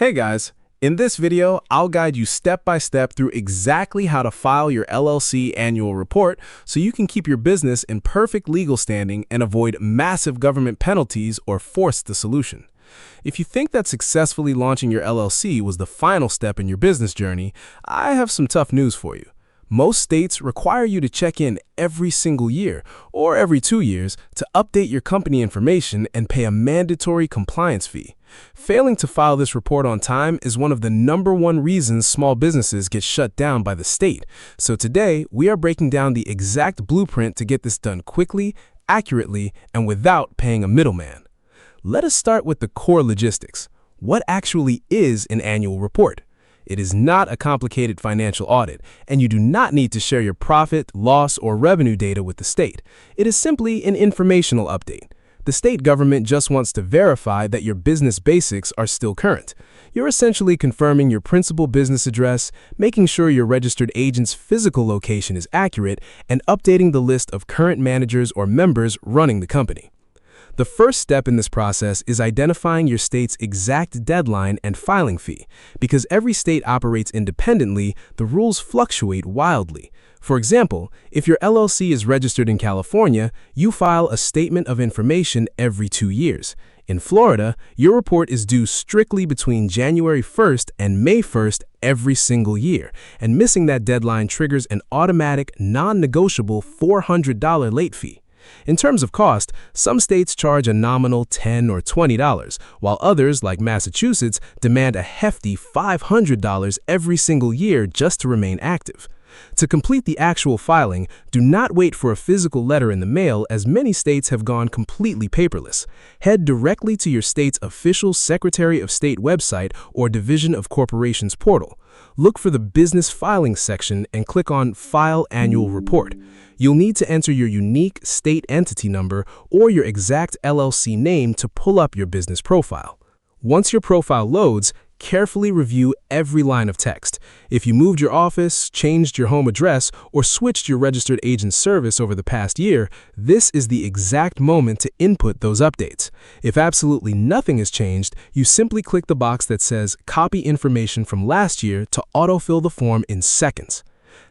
Hey guys, in this video, I'll guide you step by step through exactly how to file your LLC annual report so you can keep your business in perfect legal standing and avoid massive government penalties or force dissolution. If you think that successfully launching your LLC was the final step in your business journey, I have some tough news for you. Most states require you to check in every single year or every 2 years to update your company information and pay a mandatory compliance fee. Failing to file this report on time is one of the #1 reasons small businesses get shut down by the state. So today, we are breaking down the exact blueprint to get this done quickly, accurately, and without paying a middleman. Let us start with the core logistics. What actually is an annual report? It is not a complicated financial audit, and you do not need to share your profit, loss, or revenue data with the state. It is simply an informational update. The state government just wants to verify that your business basics are still current. You're essentially confirming your principal business address, making sure your registered agent's physical location is accurate, and updating the list of current managers or members running the company. The first step in this process is identifying your state's exact deadline and filing fee. Because every state operates independently, the rules fluctuate wildly. For example, if your LLC is registered in California, you file a statement of information every 2 years. In Florida, your report is due strictly between January 1st and May 1st every single year, and missing that deadline triggers an automatic, non-negotiable $400 late fee. In terms of cost, some states charge a nominal $10 or $20, while others, like Massachusetts, demand a hefty $500 every single year just to remain active. To complete the actual filing, do not wait for a physical letter in the mail, as many states have gone completely paperless. Head directly to your state's official Secretary of State website or Division of Corporations portal. Look for the Business Filing section and click on File Annual Report. You'll need to enter your unique state entity number or your exact LLC name to pull up your business profile. Once your profile loads, carefully review every line of text. If you moved your office, changed your home address, or switched your registered agent service over the past year, this is the exact moment to input those updates. If absolutely nothing has changed, you simply click the box that says Copy Information from last year to autofill the form in seconds.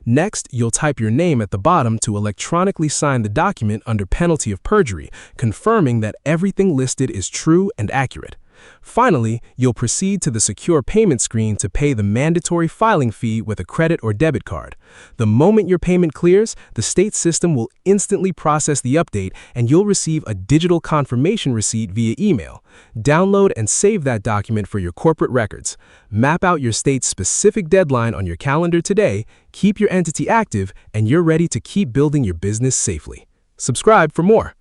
Next, you'll type your name at the bottom to electronically sign the document under penalty of perjury, confirming that everything listed is true and accurate. Finally, you'll proceed to the secure payment screen to pay the mandatory filing fee with a credit or debit card. The moment your payment clears, the state system will instantly process the update and you'll receive a digital confirmation receipt via email. Download and save that document for your corporate records. Map out your state's specific deadline on your calendar today, keep your entity active, and you're ready to keep building your business safely. Subscribe for more.